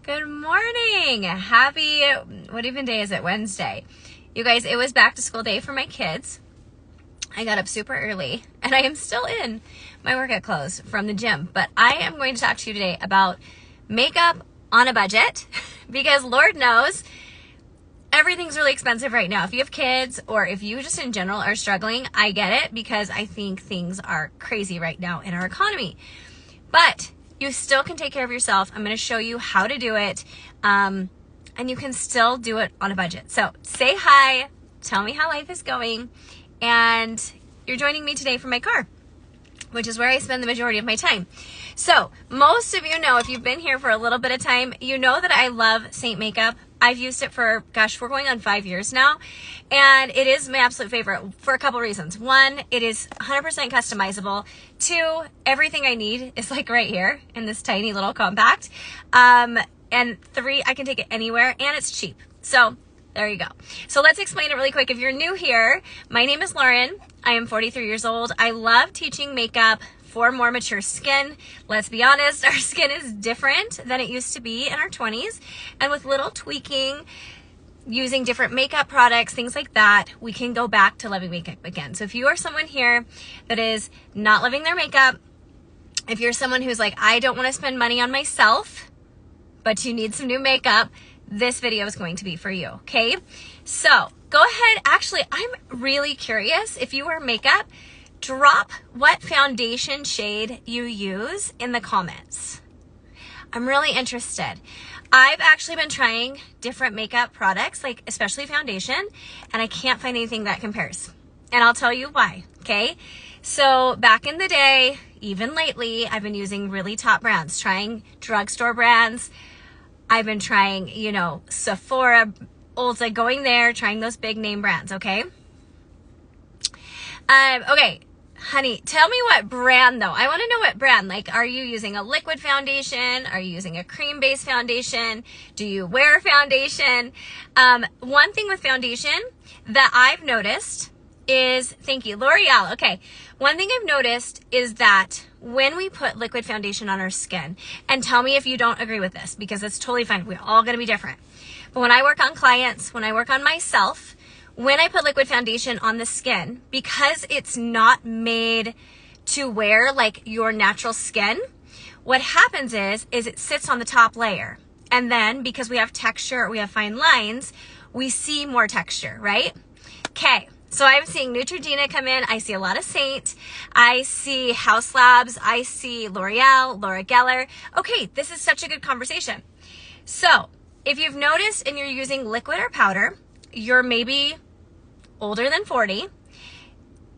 Good morning. Happy, what even day is it? Wednesday. You guys, it was back to school day for my kids. I got up super early and I am still in my workout clothes from the gym, but I am going to talk to you today about makeup on a budget because Lord knows everything's really expensive right now. If you have kids or if you just in general are struggling, I get it because I think things are crazy right now in our economy. But you still can take care of yourself. I'm going to show you how to do it, and you can still do it on a budget. So say hi, tell me how life is going, and you're joining me today from my car, which is where I spend the majority of my time. So most of you know, if you've been here for a little bit of time, you know that I love Saint makeup. I've used it for, gosh, we're going on 5 years now, and it is my absolute favorite for a couple reasons. One, it is 100% customizable. Two, everything I need is like right here in this tiny little compact. And three, I can take it anywhere, and it's cheap. So there you go. So let's explain it really quick. If you're new here, my name is Lauren. I am 43 years old. I love teaching makeup for more mature skin. Let's be honest, our skin is different than it used to be in our 20s. And with little tweaking, using different makeup products, things like that, we can go back to loving makeup again. So if you are someone here that is not loving their makeup, if you're someone who's like, I don't want to spend money on myself, but you need some new makeup, this video is going to be for you, okay? So go ahead. Actually, I'm really curious if you wear makeup, drop what foundation shade you use in the comments. I'm really interested. I've actually been trying different makeup products, like especially foundation, and I can't find anything that compares. And I'll tell you why, okay? So back in the day, even lately, I've been using really top brands, trying drugstore brands. I've been trying, you know, Sephora, Ulta, going there, trying those big name brands, okay? Okay. Honey, tell me what brand though. I want to know what brand. Like, are you using a liquid foundation? Are you using a cream-based foundation? Do you wear foundation? One thing with foundation that I've noticed is, thank you, L'Oreal. Okay. One thing I've noticed is that when we put liquid foundation on our skin, and tell me if you don't agree with this, because it's totally fine. We're all going to be different. But when I work on clients, when I work on myself, when I put liquid foundation on the skin, because it's not made to wear like your natural skin, what happens is it sits on the top layer. And then because we have texture, we have fine lines, we see more texture, right? Okay, so I'm seeing Neutrogena come in. I see a lot of Saint. I see House Labs. I see L'Oreal, Laura Geller. Okay, this is such a good conversation. So if you've noticed and you're using liquid or powder, you're maybe older than 40,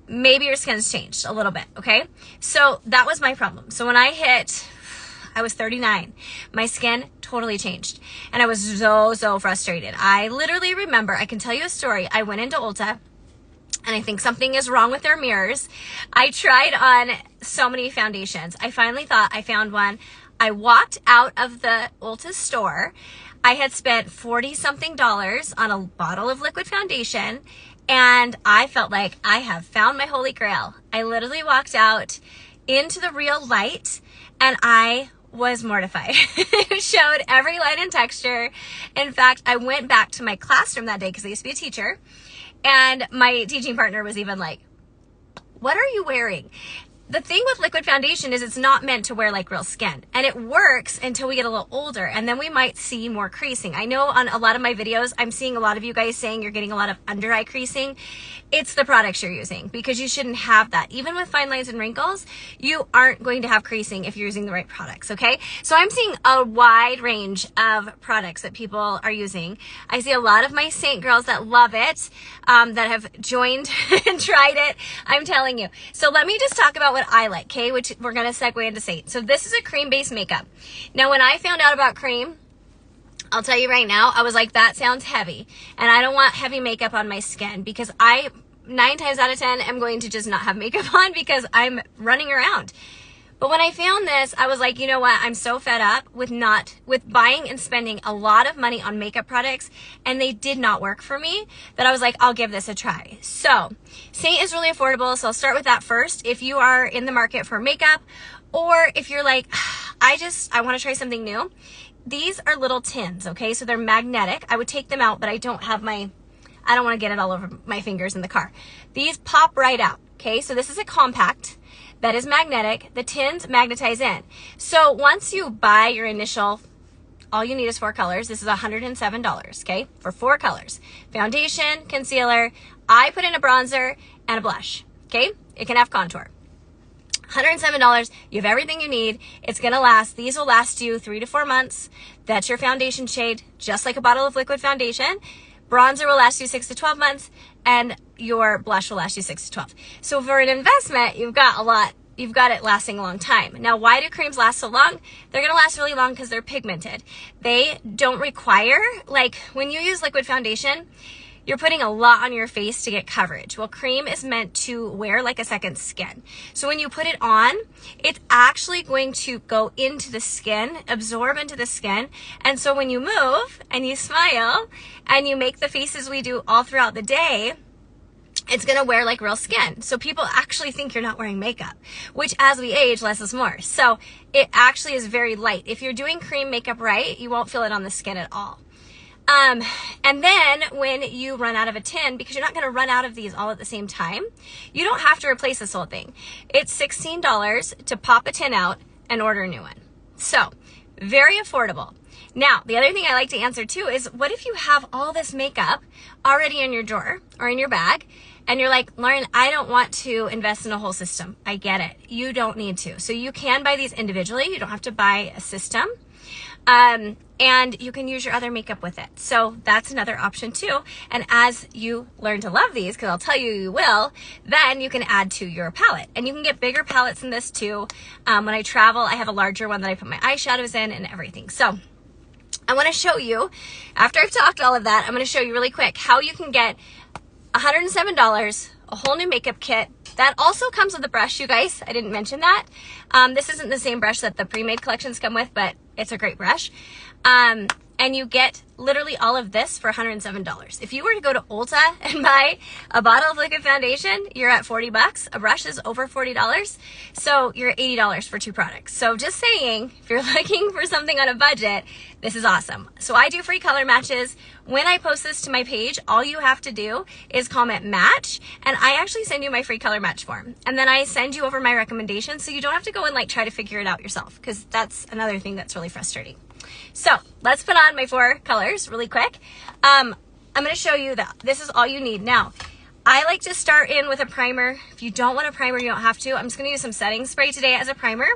maybe your skin's changed a little bit, okay? So that was my problem. So when I was 39, my skin totally changed. And I was so frustrated. I literally remember, I can tell you a story. I went into Ulta, and I think something is wrong with their mirrors. I tried on so many foundations. I finally thought I found one. I walked out of the Ulta store. I had spent $40-something on a bottle of liquid foundation, and I felt like I have found my holy grail. I literally walked out into the real light, and I was mortified. It showed every line and texture. In fact, I went back to my classroom that day because I used to be a teacher, and my teaching partner was even like, what are you wearing? The thing with liquid foundation is it's not meant to wear like real skin, and it works until we get a little older, and then we might see more creasing. I know on a lot of my videos, I'm seeing a lot of you guys saying you're getting a lot of under eye creasing. It's the products you're using, because you shouldn't have that. Even with fine lines and wrinkles, you aren't going to have creasing if you're using the right products, okay? So I'm seeing a wide range of products that people are using. I see a lot of my Saint girls that love it, that have joined and tried it. I'm telling you. So let me just talk about what I like, okay? Which we're going to segue into Saint. So this is a cream-based makeup. Now, when I found out about cream, I'll tell you right now, I was like, that sounds heavy. And I don't want heavy makeup on my skin, because I, 9 times out of 10, am going to just not have makeup on because I'm running around. But when I found this, I was like, you know what? I'm so fed up with buying and spending a lot of money on makeup products, and they did not work for me, that I was like, I'll give this a try. So Saint is really affordable. So I'll start with that first. If you are in the market for makeup, or if you're like, I want to try something new, these are little tins, okay? So they're magnetic. I would take them out, but I don't want to get it all over my fingers in the car. These pop right out, okay? So this is a compact that is magnetic. The tins magnetize in. So once you buy your initial, all you need is 4 colors. This is $107, okay? For 4 colors. Foundation, concealer. I put in a bronzer and a blush, okay? It can have contour. $107, you have everything you need. It's gonna last, these will last you 3 to 4 months. That's your foundation shade, just like a bottle of liquid foundation. Bronzer will last you 6 to 12 months, and your blush will last you 6 to 12. So for an investment, you've got it lasting a long time. Now, why do creams last so long? They're gonna last really long because they're pigmented. They don't require, like when you use liquid foundation, you're putting a lot on your face to get coverage. Well, cream is meant to wear like a second skin. So when you put it on, it's actually going to go into the skin, absorb into the skin. And so when you move and you smile and you make the faces we do all throughout the day, it's gonna wear like real skin. So people actually think you're not wearing makeup, which as we age, less is more. So it actually is very light. If you're doing cream makeup right, you won't feel it on the skin at all. And then when you run out of a tin, because you're not going to run out of these all at the same time, you don't have to replace this whole thing. It's $16 to pop a tin out and order a new one. So very affordable. Now, the other thing I like to answer too is, what if you have all this makeup already in your drawer or in your bag, and you're like, Lauren, I don't want to invest in a whole system. I get it. You don't need to. So you can buy these individually. You don't have to buy a system. And you can use your other makeup with it. So that's another option too. And as you learn to love these, because I'll tell you you will, then you can add to your palette. And you can get bigger palettes than this too. When I travel, I have a larger one that I put my eyeshadows in and everything. So I want to show you, after I've talked all of that, I'm going to show you really quick how you can get $107, a whole new makeup kit. That also comes with a brush, you guys. I didn't mention that. This isn't the same brush that the pre-made collections come with, but it's a great brush. And you get literally all of this for $107. If you were to go to Ulta and buy a bottle of liquid foundation, you're at $40. A brush is over $40. So you're $80 for 2 products. So just saying, if you're looking for something on a budget, this is awesome. So I do free color matches. When I post this to my page, all you have to do is comment match, and I actually send you my free color match form. And then I send you over my recommendations, so you don't have to go and like try to figure it out yourself, because that's another thing that's really frustrating. So let's put on my 4 colors really quick. I'm going to show you that this is all you need. Now, I like to start in with a primer. If you don't want a primer, you don't have to. I'm just going to use some setting spray today as a primer.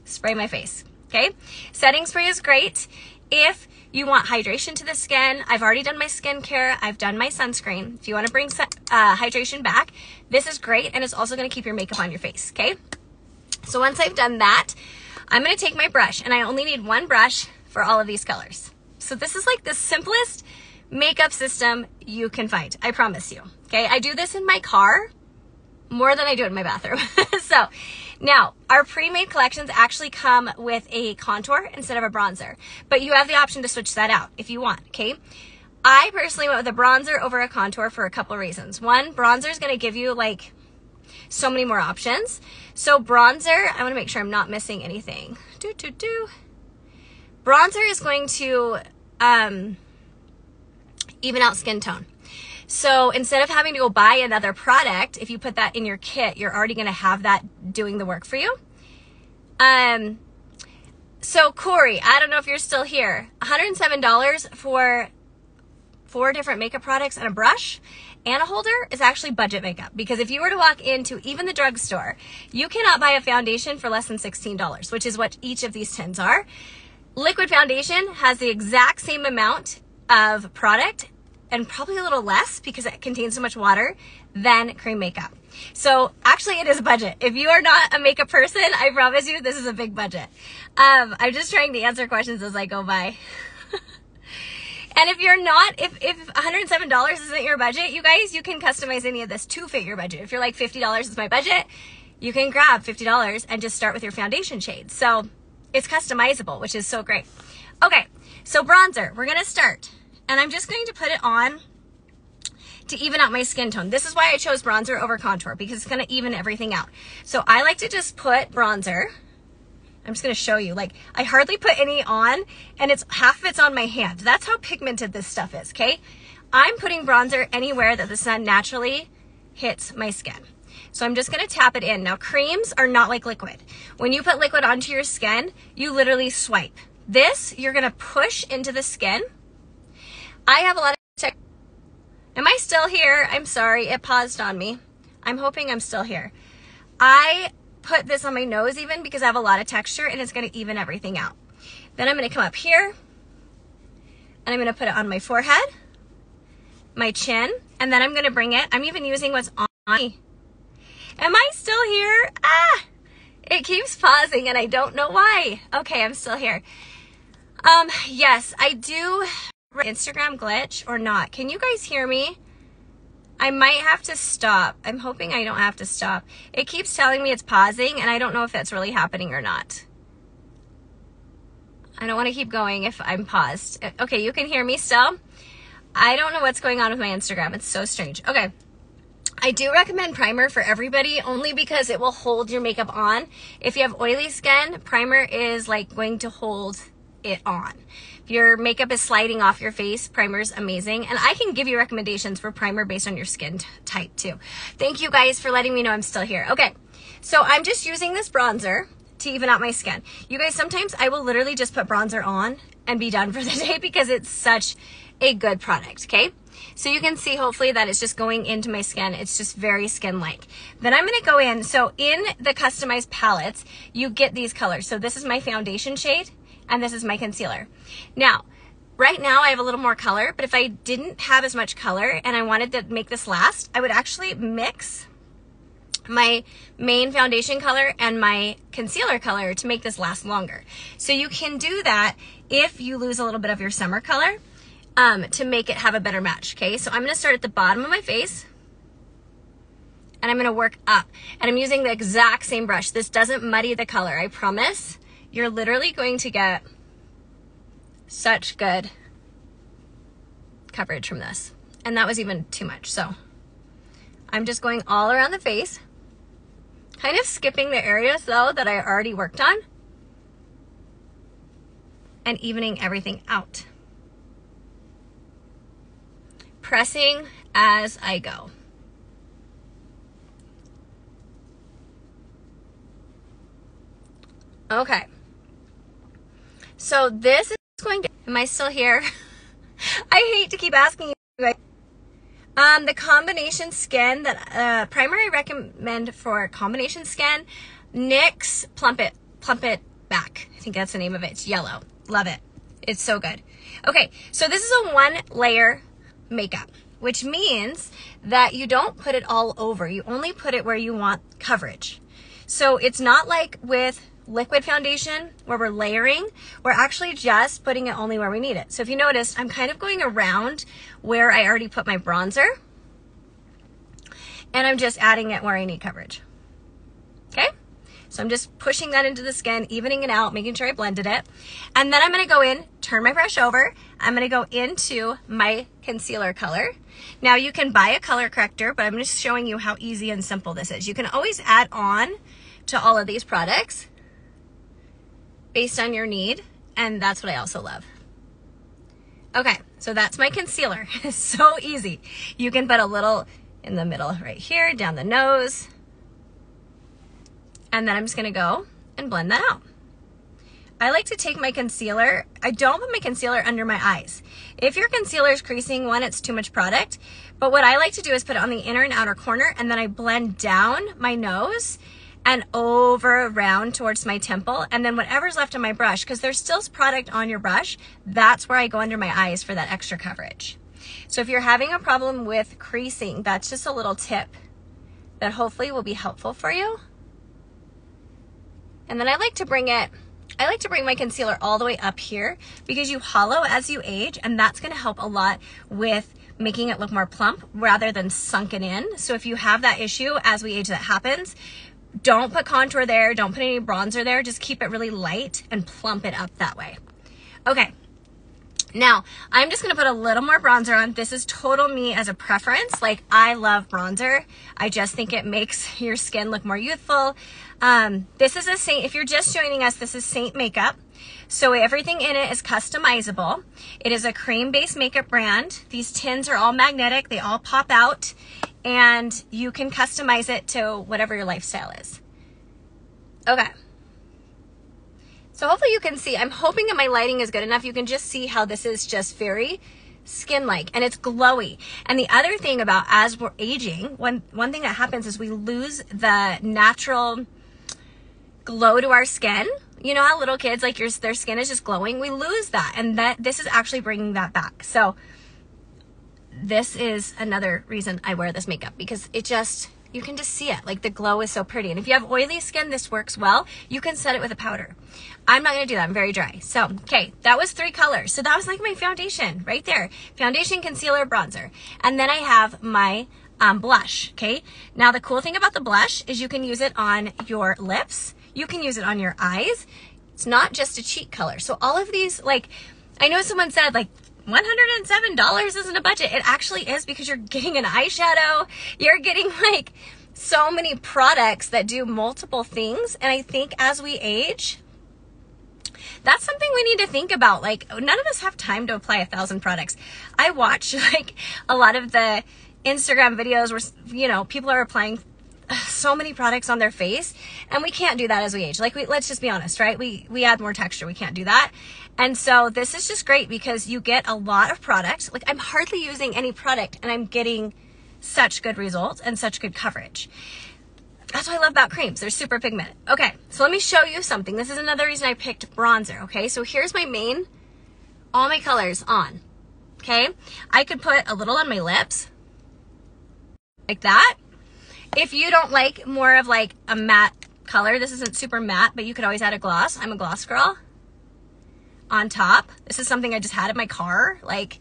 Spray my face, okay? Setting spray is great if you want hydration to the skin. I've already done my skincare. I've done my sunscreen. If you want to bring hydration back, this is great, and it's also going to keep your makeup on your face, okay? So once I've done that, I'm going to take my brush, and I only need 1 brush for all of these colors. So this is like the simplest makeup system you can find. I promise you. Okay. I do this in my car more than I do in my bathroom. So now our pre-made collections actually come with a contour instead of a bronzer, but you have the option to switch that out if you want. Okay. I personally went with a bronzer over a contour for a couple of reasons. One, bronzer is going to give you like so many more options. So bronzer, I want to make sure I'm not missing anything. Bronzer is going to even out skin tone. So instead of having to go buy another product, if you put that in your kit, you're already going to have that doing the work for you. So Corey, I don't know if you're still here. $107 for 4 different makeup products and a brush and a holder is actually budget makeup, because if you were to walk into even the drugstore, you cannot buy a foundation for less than $16, which is what each of these tins are. Liquid foundation has the exact same amount of product and probably a little less because it contains so much water than cream makeup. So actually it is a budget. If you are not a makeup person, I promise you this is a big budget. I'm just trying to answer questions as I go by. And if you're not, if $107 isn't your budget, you guys, you can customize any of this to fit your budget. If you're like $50 is my budget, you can grab $50 and just start with your foundation shade. So it's customizable, which is so great. Okay, so bronzer, we're gonna start. And I'm just going to put it on to even out my skin tone. This is why I chose bronzer over contour, because it's gonna even everything out. So I like to just put bronzer I'm just gonna show you. Like, I hardly put any on, and it's half of it's on my hand. That's how pigmented this stuff is, okay? I'm putting bronzer anywhere that the sun naturally hits my skin. So I'm just gonna tap it in. Now, creams are not like liquid. When you put liquid onto your skin, you literally swipe. This, you're gonna push into the skin. I have a lot of Am I still here? I'm sorry, it paused on me. I'm hoping I'm still here. I put this on my nose even because I have a lot of texture, and it's gonna even everything out. Then I'm gonna come up here, and I'm gonna put it on my forehead, my chin, and then I'm gonna bring it. I'm even using what's on me. Am I still here? Ah, it keeps pausing and I don't know why. Okay, I'm still here. Yes, I do. Instagram glitch or not? Can you guys hear me? I might have to stop. I'm hoping I don't have to stop. It keeps telling me it's pausing, and I don't know if that's really happening or not. I don't want to keep going if I'm paused. Okay, you can hear me still? I don't know what's going on with my Instagram. It's so strange. Okay. I do recommend primer for everybody only because it will hold your makeup on. If you have oily skin, primer is like going to hold it on. If your makeup is sliding off your face, primer is amazing. And I can give you recommendations for primer based on your skin type too. Thank you guys for letting me know I'm still here. Okay, so I'm just using this bronzer to even out my skin. You guys, sometimes I will literally just put bronzer on and be done for the day because it's such a good product, okay? So you can see hopefully that it's just going into my skin. It's just very skin-like. Then I'm gonna go in, so in the customized palettes, you get these colors. So this is my foundation shade, and this is my concealer. Now, right now I have a little more color, but if I didn't have as much color and I wanted to make this last, I would actually mix my main foundation color and my concealer color to make this last longer. So you can do that if you lose a little bit of your summer color to make it have a better match, okay? So I'm gonna start at the bottom of my face and I'm gonna work up. And I'm using the exact same brush. This doesn't muddy the color, I promise. You're literally going to get such good coverage from this. And that was even too much, so I'm just going all around the face, kind of skipping the areas though that I already worked on and evening everything out. Pressing as I go. Okay. So this is going to, am I still here? I hate to keep asking you guys. The combination skin that primer I recommend for combination skin, NYX Plump It Back. I think that's the name of it. It's yellow. Love it. It's so good. Okay, so this is a 1-layer makeup, which means that you don't put it all over. You only put it where you want coverage. So it's not like with liquid foundation where we're layering. We're actually just putting it only where we need it. So if you notice, I'm kind of going around where I already put my bronzer, and I'm just adding it where I need coverage. Okay? So I'm just pushing that into the skin, evening it out, making sure I blended it. And then I'm gonna go in, turn my brush over. I'm gonna go into my concealer color. Now you can buy a color corrector, but I'm just showing you how easy and simple this is. You can always add on to all of these products based on your need, and that's what I also love. Okay, so that's my concealer. It's so easy. You can put a little in the middle right here, down the nose, and then I'm just gonna go and blend that out. I like to take my concealer, I don't put my concealer under my eyes. If your concealer is creasing, one, it's too much product, but what I like to do is put it on the inner and outer corner, and then I blend down my nose and over around towards my temple, and then whatever's left on my brush, because there's still product on your brush, that's where I go under my eyes for that extra coverage. So if you're having a problem with creasing, that's just a little tip that hopefully will be helpful for you. And then I like to bring my concealer all the way up here because you hollow as you age, and that's gonna help a lot with making it look more plump rather than sunken in. So if you have that issue as we age, that happens, don't put contour there, don't put any bronzer there, just keep it really light and plump it up that way. Okay, Now, I'm just going to put a little more bronzer on. This is total me as a preference. Like, I love bronzer. I just think it makes your skin look more youthful. This is a Saint, if you're just joining us, this is Saint Makeup. So everything in it is customizable. It is a cream-based makeup brand. These tins are all magnetic. They all pop out. And you can customize it to whatever your lifestyle is. Okay. So hopefully you can see, I'm hoping that my lighting is good enough. You can just see how this is just very skin-like and it's glowy. And the other thing about as we're aging, one thing that happens is we lose the natural glow to our skin. You know how little kids, like their skin is just glowing? We lose that. And this is actually bringing that back. So this is another reason I wear this makeup, because it just, you can just see it. Like the glow is so pretty. And if you have oily skin, this works well. You can set it with a powder. I'm not going to do that. I'm very dry. So, okay, that was 3 colors. So that was like my foundation right there. Foundation, concealer, bronzer. And then I have my blush, okay? Now, the cool thing about the blush is you can use it on your lips. You can use it on your eyes. It's not just a cheek color. So all of these, like, I know someone said, like, $107 isn't a budget. It actually is, because you're getting an eyeshadow. You're getting, like, so many products that do multiple things. And I think as we age, that's something we need to think about. Like, none of us have time to apply 1,000 products. I watch, like, a lot of the Instagram videos where, you know, people are applying so many products on their face, and we can't do that as we age. Like, let's just be honest, right? We add more texture. We can't do that. And so this is just great because you get a lot of product. Like, I'm hardly using any product and I'm getting such good results and such good coverage. That's what I love about creams. They're super pigmented. Okay, so let me show you something. This is another reason I picked bronzer, okay? So here's my main, all my colors on, okay? I could put a little on my lips, like that. If you don't like more of like a matte color, this isn't super matte, but you could always add a gloss. I'm a gloss girl. On top, this is something I just had in my car. Like,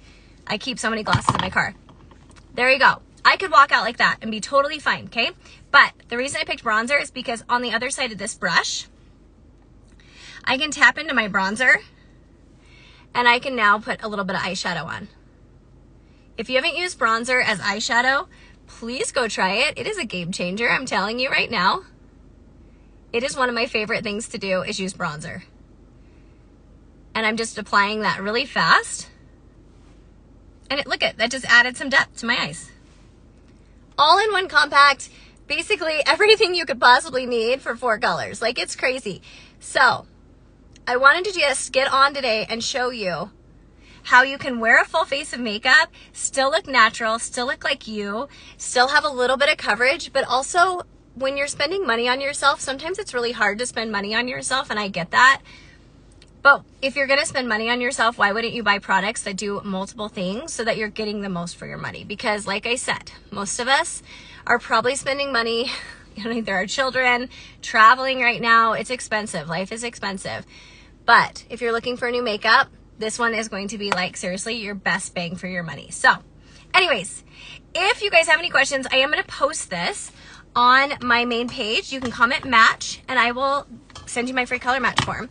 I keep so many glosses in my car. There you go. I could walk out like that and be totally fine, okay? But the reason I picked bronzer is because on the other side of this brush, I can tap into my bronzer and I can now put a little bit of eyeshadow on. If you haven't used bronzer as eyeshadow, please go try it. It is a game changer, I'm telling you right now. It is one of my favorite things to do is use bronzer. And I'm just applying that really fast. And look at that, just added some depth to my eyes. All in one compact, basically everything you could possibly need for 4 colors. Like, it's crazy. So I wanted to just get on today and show you how you can wear a full face of makeup, still look natural, still look like you, still have a little bit of coverage, but also when you're spending money on yourself, sometimes it's really hard to spend money on yourself, and I get that. But if you're going to spend money on yourself, why wouldn't you buy products that do multiple things so that you're getting the most for your money? Because like I said, most of us are probably spending money, you know, there are children, traveling right now. It's expensive. Life is expensive. But if you're looking for new makeup, this one is going to be like, seriously, your best bang for your money. So anyways, if you guys have any questions, I am going to post this on my main page. You can comment match and I will send you my free color match form.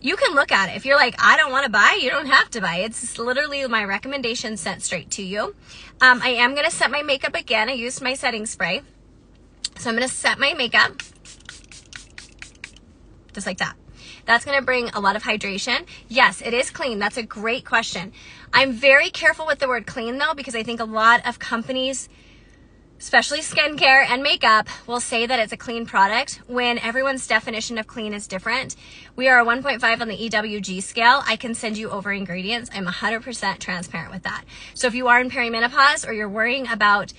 You can look at it. If you're like, I don't want to buy, you don't have to buy. It's literally my recommendation sent straight to you. I am going to set my makeup again. I used my setting spray. So I'm going to set my makeup just like that. That's going to bring a lot of hydration. Yes, it is clean. That's a great question. I'm very careful with the word clean though, because I think a lot of companies, especially skincare and makeup, will say that it's a clean product when everyone's definition of clean is different. We are a 1.5 on the EWG scale. I can send you over ingredients. I'm 100% transparent with that. So if you are in perimenopause or you're worrying about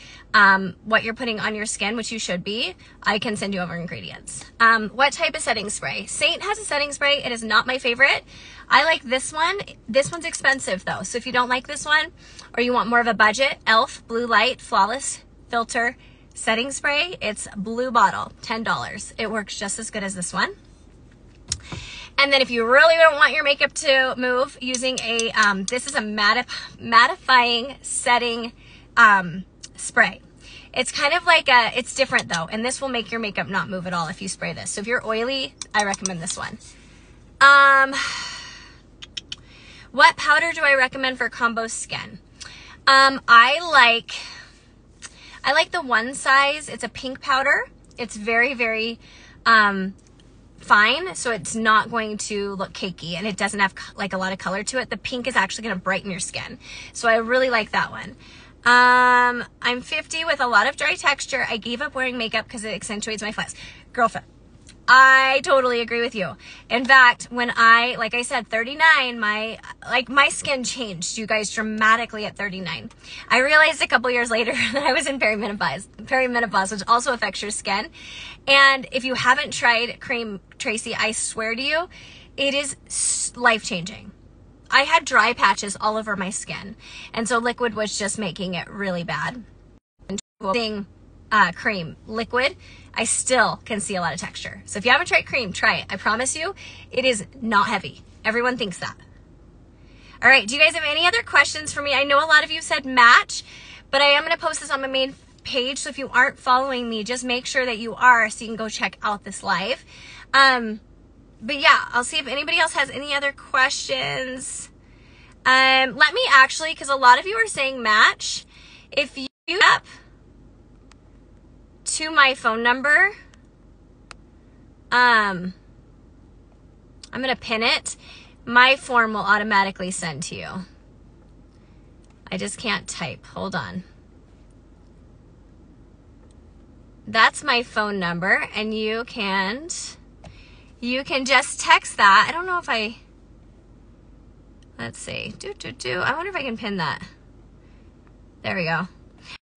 what you're putting on your skin, which you should be, I can send you over ingredients. What type of setting spray? Saint has a setting spray. It is not my favorite. I like this one. This one's expensive though. So if you don't like this one or you want more of a budget, e.l.f. Blue Light Flawless Filter setting spray. It's blue bottle, $10. It works just as good as this one. And then if you really don't want your makeup to move, using a, this is a mattifying setting spray. It's kind of like it's different though. And this will make your makeup not move at all if you spray this. So if you're oily, I recommend this one. What powder do I recommend for combo skin? I like the one size. It's a pink powder. It's very, very fine, so it's not going to look cakey, and it doesn't have like a lot of color to it. The pink is actually going to brighten your skin, so I really like that one. I'm 50 with a lot of dry texture. I gave up wearing makeup because it accentuates my flaws. Girlfriend, I totally agree with you. In fact, when like I said, 39, my skin changed, you guys, dramatically at 39. I realized a couple years later that I was in perimenopause, which also affects your skin. And if you haven't tried cream, Tracy, I swear to you, it is life-changing. I had dry patches all over my skin, and so liquid was just making it really bad. And cream, liquid, I still can see a lot of texture. So if you haven't tried cream, try it. I promise you, it is not heavy. Everyone thinks that. All right, do you guys have any other questions for me? I know a lot of you said match, but I am going to post this on my main page, so if you aren't following me, just make sure that you are, so you can go check out this live. But yeah, I'll see if anybody else has any other questions. Let me actually, because a lot of you are saying match, if you up to my phone number, I'm going to pin it. My form will automatically send to you. I just can't type. Hold on. That's my phone number, and you can just text that. I don't know if let's see. I wonder if I can pin that. There we go.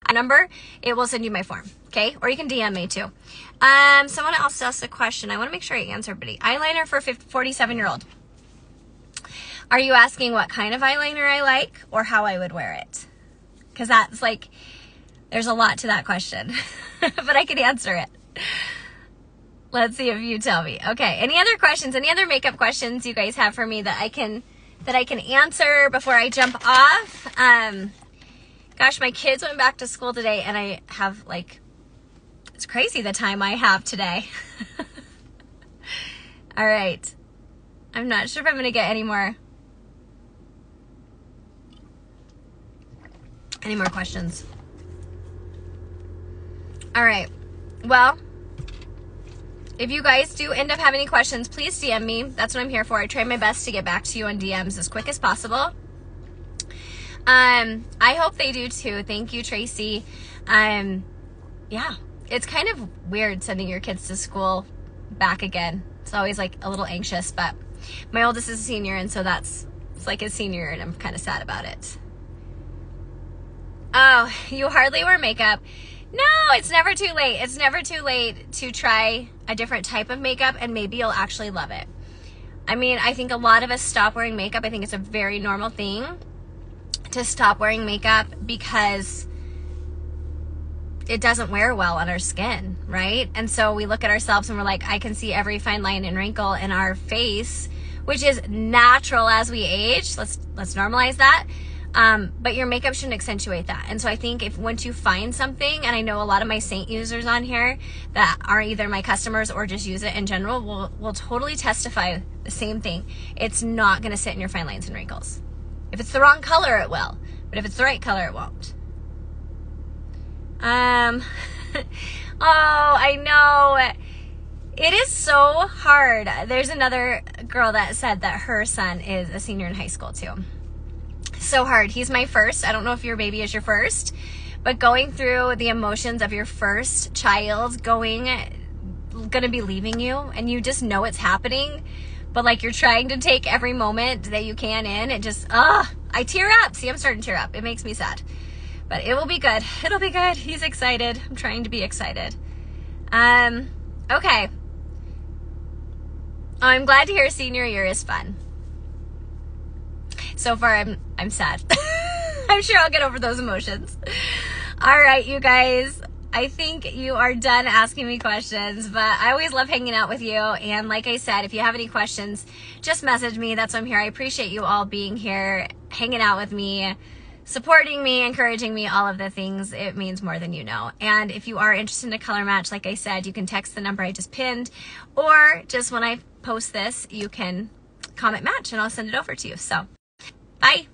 A number, it will send you my form, okay? Or you can DM me too. Someone else asked a question. I want to make sure I answer everybody. Eyeliner for 47-year-old. Are you asking what kind of eyeliner I like or how I would wear it? Because that's like, there's a lot to that question, but I can answer it. Let's see if you tell me. Okay, any other questions, any other makeup questions you guys have for me that I can answer before I jump off? Gosh, my kids went back to school today, and I have it's crazy the time I have today. All right. I'm not sure if I'm going to get any more questions. All right. Well, if you guys do end up having any questions, please DM me. That's what I'm here for. I try my best to get back to you on DMs as quick as possible. I hope they do too. Thank you, Tracy. Yeah, it's kind of weird sending your kids to school back again. It's always like a little anxious, but my oldest is a senior, and so it's like a senior, and I'm kind of sad about it. Oh, you hardly wear makeup. No, it's never too late. It's never too late to try a different type of makeup, and maybe you'll actually love it. I mean, I think a lot of us stop wearing makeup. I think it's a very normal thing to stop wearing makeup because it doesn't wear well on our skin, right? And so we look at ourselves and we're like, I can see every fine line and wrinkle in our face, which is natural as we age. Let's normalize that. But your makeup shouldn't accentuate that. And so I think once you find something, and I know a lot of my Saint users on here that are either my customers or just use it in general, will totally testify the same thing. It's not going to sit in your fine lines and wrinkles. If it's the wrong color, it will. But if it's the right color, it won't. Oh, I know. It is so hard. There's another girl that said that her son is a senior in high school too. So hard. He's my first. I don't know if your baby is your first, but going through the emotions of your first child gonna be leaving you, and you just know it's happening, but like you're trying to take every moment that you can in. It just, I tear up. See, I'm starting to tear up. It makes me sad, but it will be good. It'll be good. He's excited. I'm trying to be excited. Okay. Oh, I'm glad to hear senior year is fun. So far, I'm sad. I'm sure I'll get over those emotions. All right, you guys. I think you are done asking me questions, but I always love hanging out with you. And like I said, if you have any questions, just message me. That's why I'm here. I appreciate you all being here, hanging out with me, supporting me, encouraging me, all of the things. It means more than you know. And if you are interested in a color match, like I said, you can text the number I just pinned, or just when I post this, you can comment match and I'll send it over to you. So Bye.